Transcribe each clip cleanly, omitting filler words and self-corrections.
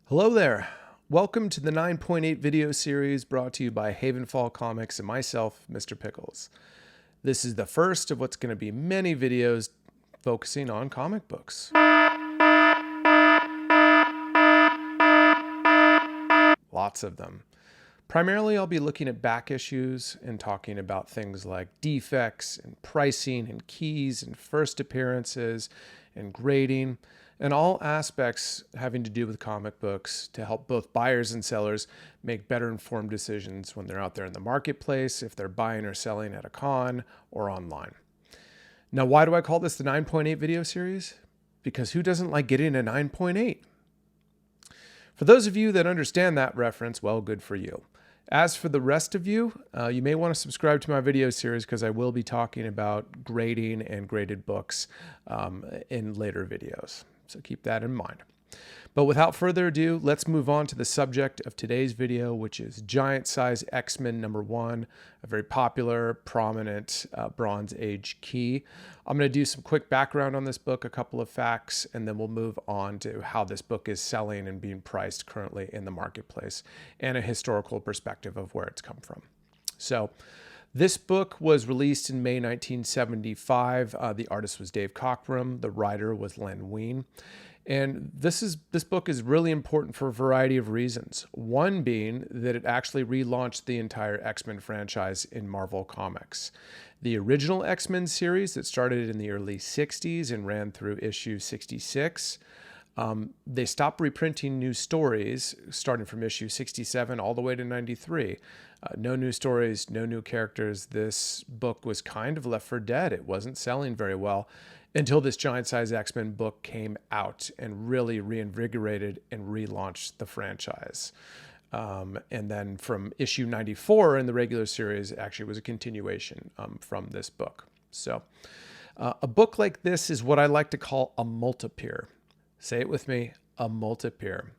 Hello there. Welcome to the 9.8 video series brought to you by Havenfall Comics and myself, Mr. Pickles. This is the first of what's going to be many videos focusing on comic books. Lots of them. Primarily, I'll be looking at back issues and talking about things like defects and pricing and keys and first appearances and grading and all aspects having to do with comic books to help both buyers and sellers make better informed decisions when they're out there in the marketplace, if they're buying or selling at a con or online. Now, why do I call this the 9.8 video series? Because who doesn't like getting a 9.8? For those of you that understand that reference, well, good for you. As for the rest of you, you may want to subscribe to my video series because I will be talking about grading and graded books in later videos. So keep that in mind. But without further ado, let's move on to the subject of today's video, which is Giant Size X-Men #1, a very popular, prominent Bronze Age key. I'm going to do some quick background on this book, a couple of facts, and then we'll move on to how this book is selling and being priced currently in the marketplace and a historical perspective of where it's come from. So this book was released in May 1975. The artist was Dave Cockrum. The writer was Len Wein. And this book is really important for a variety of reasons. One being that it actually relaunched the entire X-Men franchise in Marvel Comics. The original X-Men series that started in the early 60s and ran through issue 66. They stopped reprinting new stories starting from issue 67 all the way to 93. No new stories, no new characters. This book was kind of left for dead. It wasn't selling very well until this Giant Size X-Men book came out and really reinvigorated and relaunched the franchise. And then from issue 94 in the regular series actually was a continuation from this book. So a book like this is what I like to call a multipeer. Say it with me, a multipeer.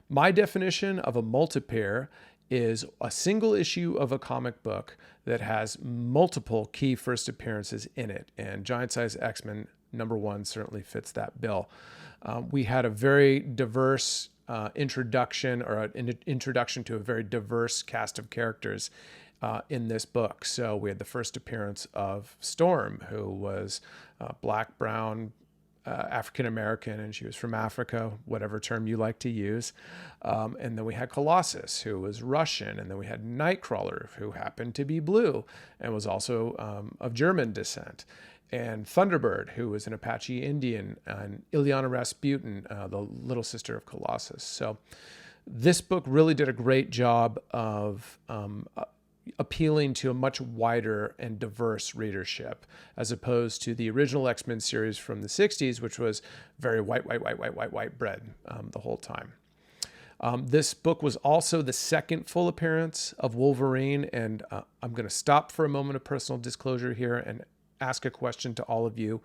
My definition of a multipeer is a single issue of a comic book that has multiple key first appearances in it. And Giant Size X-Men #1 certainly fits that bill. We had a very diverse introduction, or an introduction to a very diverse cast of characters in this book. So we had the first appearance of Storm, who was black, brown, African-American, and she was from Africa, whatever term you like to use. And then we had Colossus, who was Russian. And then we had Nightcrawler, who happened to be blue and was also of German descent. And Thunderbird, who was an Apache Indian, and Ilyana Rasputin, the little sister of Colossus. So this book really did a great job of appealing to a much wider and diverse readership, as opposed to the original X-Men series from the 60s, which was very white bread the whole time. This book was also the second full appearance of Wolverine, and I'm going to stop for a moment of personal disclosure here and ask a question to all of you.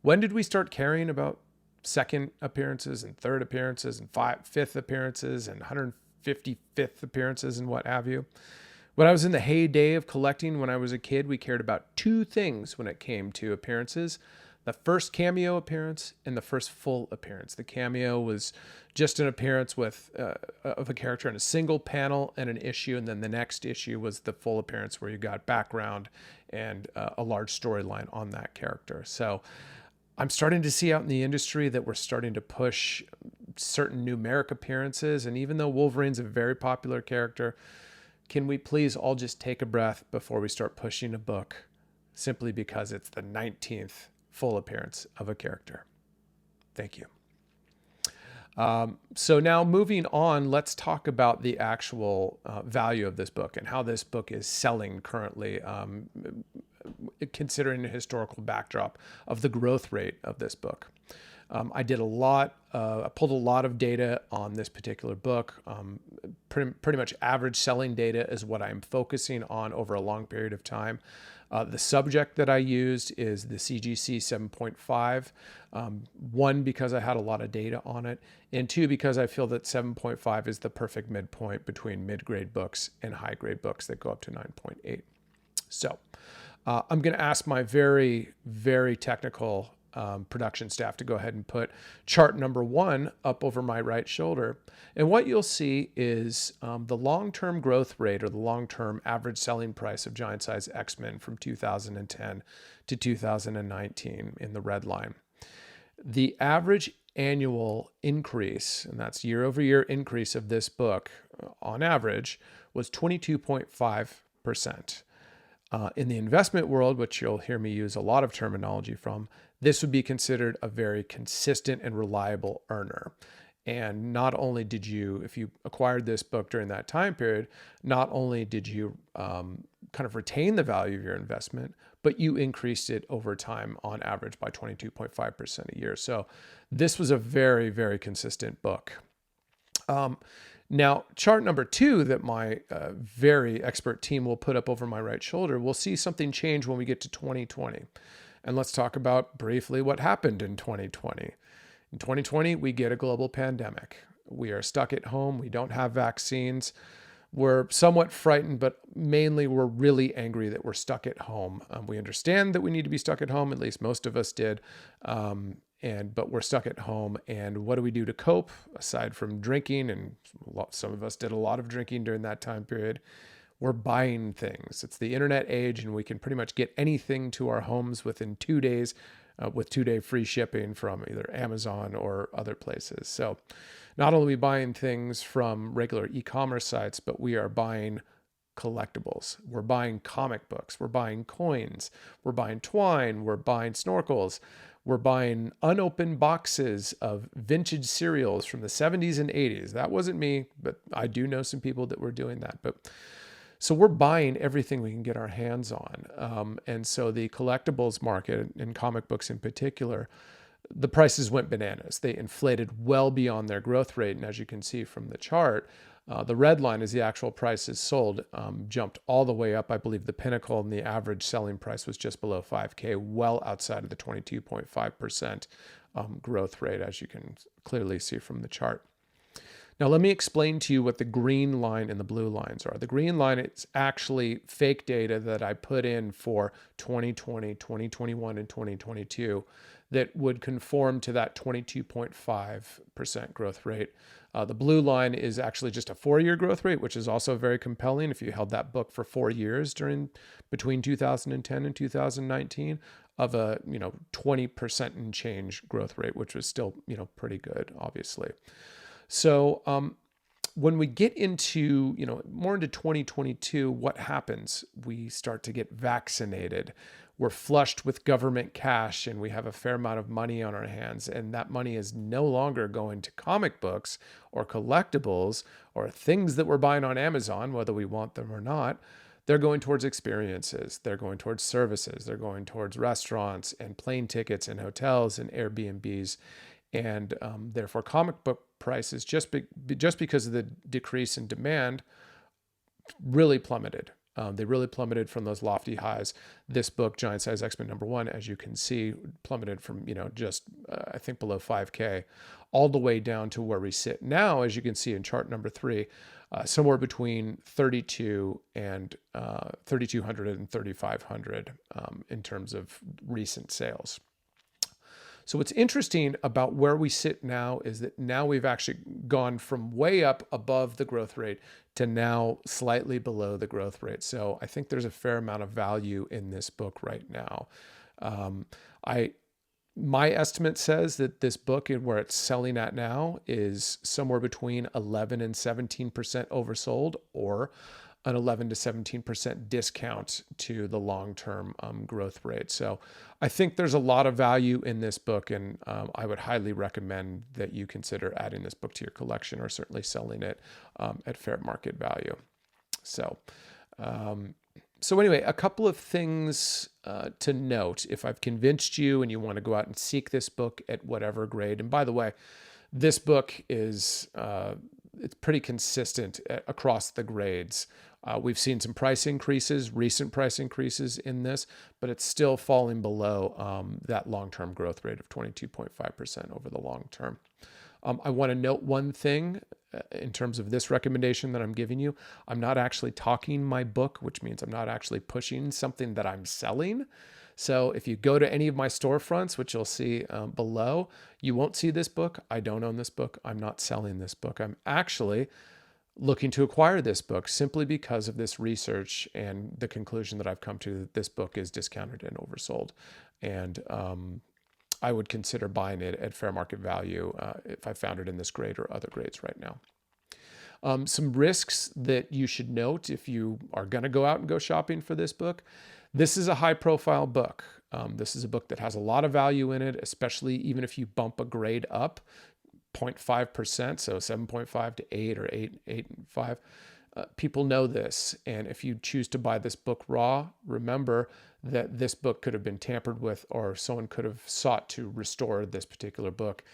When did we start caring about second appearances and third appearances and fifth appearances and 155th appearances and what have you? When I was in the heyday of collecting, when I was a kid, we cared about two things when it came to appearances: the first cameo appearance and the first full appearance. The cameo was just an appearance of a character in a single panel and an issue, and then the next issue was the full appearance where you got background and a large storyline on that character. So I'm starting to see out in the industry that we're starting to push certain numeric appearances, and even though Wolverine's a very popular character, can we please all just take a breath before we start pushing a book simply because it's the 19th full appearance of a character? Thank you. So now moving on, let's talk about the actual value of this book and how this book is selling currently, considering the historical backdrop of the growth rate of this book. I pulled a lot of data on this particular book. Pretty much average selling data is what I'm focusing on over a long period of time. The subject that I used is the CGC 7.5. One, because I had a lot of data on it, and two, because I feel that 7.5 is the perfect midpoint between mid-grade books and high-grade books that go up to 9.8. So I'm going to ask my very, very technical production staff to go ahead and put chart number 1 up over my right shoulder. And what you'll see is the long-term growth rate, or the long-term average selling price of giant size X-Men from 2010 to 2019 in the red line. The average annual increase, and that's year over year increase of this book on average, was 22.5%. In the investment world, which you'll hear me use a lot of terminology from, this would be considered a very consistent and reliable earner. And not only did you, if you acquired this book during that time period, not only did you kind of retain the value of your investment, but you increased it over time on average by 22.5% a year. So this was a very, very consistent book. Now, chart number 2 that my very expert team will put up over my right shoulder, we'll see something change when we get to 2020. And let's talk about briefly what happened in 2020. In 2020, we get a global pandemic. We are stuck at home. We don't have vaccines. We're somewhat frightened, but mainly we're really angry that we're stuck at home. We understand that we need to be stuck at home, at least most of us did. But we're stuck at home. And what do we do to cope aside from drinking? And some of us did a lot of drinking during that time period. We're buying things. It's the internet age, and we can pretty much get anything to our homes within 2 days with 2-day free shipping from either Amazon or other places. So not only are we buying things from regular e-commerce sites, but we are buying collectibles. We're buying comic books. We're buying coins. We're buying twine. We're buying snorkels. We're buying unopened boxes of vintage cereals from the 70s and 80s. That wasn't me, but I do know some people that were doing that. So we're buying everything we can get our hands on. And so the collectibles market, and comic books in particular, the prices went bananas. They inflated well beyond their growth rate. And as you can see from the chart, the red line is the actual prices sold, jumped all the way up. I believe the pinnacle and the average selling price was just below 5K, well outside of the 22.5% growth rate, as you can clearly see from the chart. Now, let me explain to you what the green line and the blue lines are. The green line is actually fake data that I put in for 2020, 2021, and 2022 that would conform to that 22.5% growth rate. The blue line is actually just a 4-year growth rate, which is also very compelling. If you held that book for 4 years between 2010 and 2019, of a 20% and change growth rate, which was still pretty good, obviously. So when we get into, more into 2022, what happens? We start to get vaccinated. We're flushed with government cash, and we have a fair amount of money on our hands. And that money is no longer going to comic books or collectibles or things that we're buying on Amazon, whether we want them or not. They're going towards experiences. They're going towards services. They're going towards restaurants and plane tickets and hotels and Airbnbs. And therefore, comic book prices, just because of the decrease in demand, really plummeted. They really plummeted from those lofty highs. This book, Giant Size X-Men #1, as you can see, plummeted from just I think below 5K, all the way down to where we sit now, as you can see in chart number 3, somewhere between 32 and 3,200 and 3,500 in terms of recent sales. So what's interesting about where we sit now is that now we've actually gone from way up above the growth rate to now slightly below the growth rate. So I think there's a fair amount of value in this book right now. My estimate says that this book, and where it's selling at now, is somewhere between 11 and 17% oversold, or an 11 to 17% discount to the long-term growth rate. So I think there's a lot of value in this book, and I would highly recommend that you consider adding this book to your collection, or certainly selling it at fair market value. So anyway, a couple of things to note. If I've convinced you and you want to go out and seek this book at whatever grade, and by the way, this book is it's pretty consistent across the grades. We've seen some recent price increases in this, but it's still falling below that long-term growth rate of 22.5% over the long term. I want to note one thing in terms of this recommendation that I'm giving you. I'm not actually talking my book, which means I'm not actually pushing something that I'm selling. So if you go to any of my storefronts, which you'll see below, you won't see this book. I don't own this book. I'm not selling this book. I'm actually looking to acquire this book simply because of this research and the conclusion that I've come to that this book is discounted and oversold. And I would consider buying it at fair market value if I found it in this grade or other grades right now. Some risks that you should note if you are going to go out and go shopping for this book. This is a high profile book. This is a book that has a lot of value in it, especially even if you bump a grade up 0.5%, so 7.5 to 8 or 8.5. People know this. And if you choose to buy this book raw, remember that this book could have been tampered with, or someone could have sought to restore this particular book,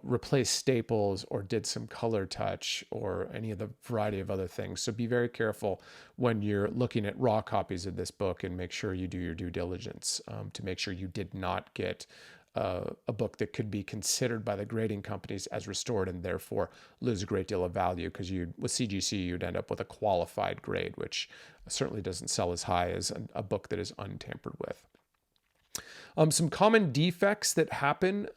replace staples or did some color touch or any of the variety of other things. So be very careful when you're looking at raw copies of this book, and make sure you do your due diligence to make sure you did not get a book that could be considered by the grading companies as restored and therefore lose a great deal of value, because with CGC, you'd end up with a qualified grade, which certainly doesn't sell as high as a book that is untampered with. Some common defects that happen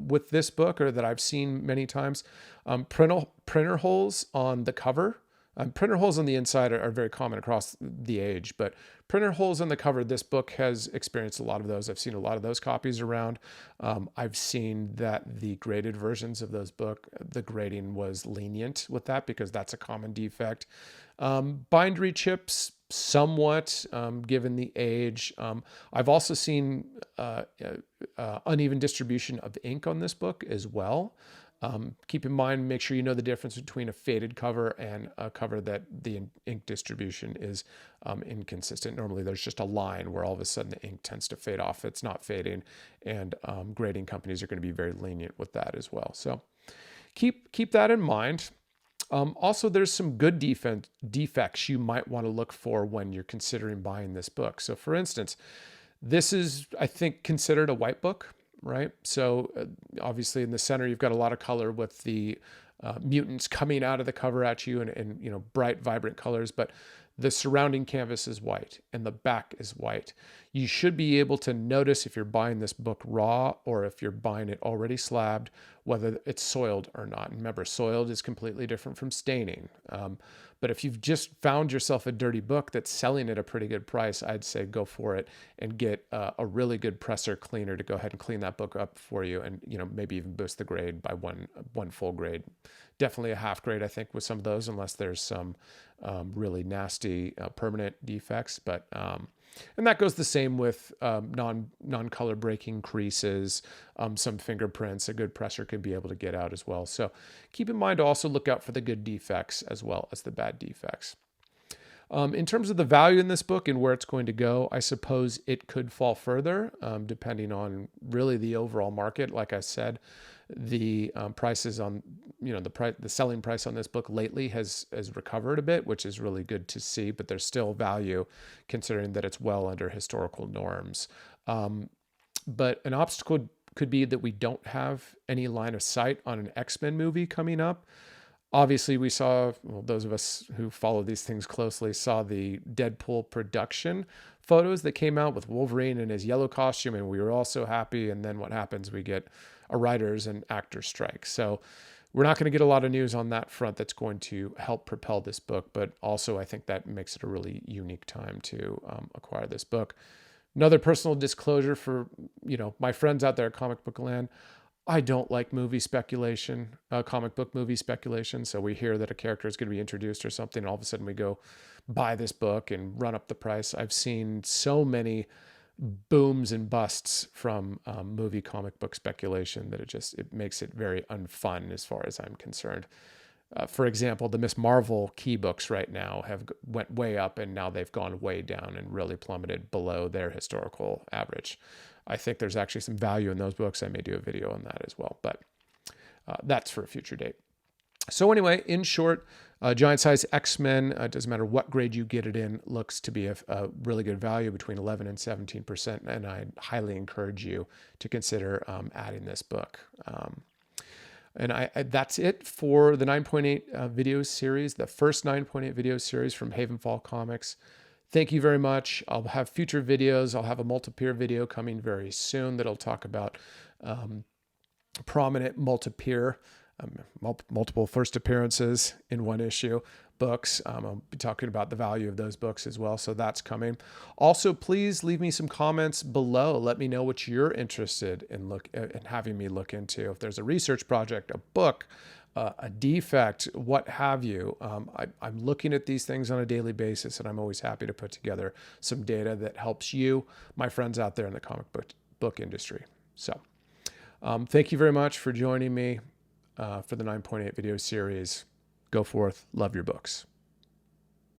with this book, or that I've seen many times, printer holes on the cover. Printer holes on the inside are very common across the age, but printer holes on the cover, this book has experienced a lot of those. I've seen a lot of those copies around. I've seen that the graded versions of those book, the grading was lenient with that because that's a common defect. Bindery chips, somewhat, given the age. I've also seen uneven distribution of ink on this book as well. Keep in mind, make sure you know the difference between a faded cover and a cover that the ink distribution is inconsistent. Normally there's just a line where all of a sudden the ink tends to fade off. It's not fading, and grading companies are going to be very lenient with that as well. So keep that in mind. Also, there's some good defects you might want to look for when you're considering buying this book. So for instance, this is, I think, considered a white book, right? So obviously in the center, you've got a lot of color with the mutants coming out of the cover at you, and bright, vibrant colors, but the surrounding canvas is white and the back is white. You should be able to notice if you're buying this book raw or if you're buying it already slabbed, whether it's soiled or not. And remember, soiled is completely different from staining. But if you've just found yourself a dirty book that's selling at a pretty good price, I'd say go for it and get a really good presser cleaner to go ahead and clean that book up for you, and maybe even boost the grade by one full grade. Definitely a half grade, I think, with some of those, unless there's some really nasty permanent defects. But and that goes the same with non-color breaking creases, some fingerprints. A good presser could be able to get out as well. So keep in mind to also look out for the good defects as well as the bad defects. In terms of the value in this book and where it's going to go, I suppose it could fall further, depending on really the overall market. Like I said, the prices on, the selling price on this book lately has recovered a bit, which is really good to see, but there's still value considering that it's well under historical norms. But an obstacle could be that we don't have any line of sight on an X-Men movie coming up. Obviously, we saw, those of us who follow these things closely saw the Deadpool production photos that came out with Wolverine in his yellow costume, and we were all so happy. And then what happens? We get a writers and actors strike. So we're not going to get a lot of news on that front that's going to help propel this book. But also, I think that makes it a really unique time to acquire this book. Another personal disclosure for my friends out there at Comic Book Land. I don't like movie speculation, comic book movie speculation. So we hear that a character is going to be introduced or something, and all of a sudden we go buy this book and run up the price. I've seen so many booms and busts from movie comic book speculation that it makes it very unfun as far as I'm concerned. For example, the Miss Marvel key books right now went way up, and now they've gone way down and really plummeted below their historical average. I think there's actually some value in those books. I may do a video on that as well, but that's for a future date. So anyway, in short, giant size X-Men, doesn't matter what grade you get it in, looks to be a really good value between 11 and 17%. And I highly encourage you to consider adding this book. And that's it for the 9.8 video series, the first 9.8 video series from Havenfall Comics. Thank you very much. I'll have future videos. I'll have a multi-peer video coming very soon that'll talk about prominent multi-peer, multiple first appearances in one issue books. I'll be talking about the value of those books as well. So that's coming. Also, please leave me some comments below. Let me know what you're interested in having me look into. If there's a research project, a book, a defect, what have you. I'm looking at these things on a daily basis, and I'm always happy to put together some data that helps you, my friends out there in the comic book industry. So thank you very much for joining me for the 9.8 video series. Go forth, love your books.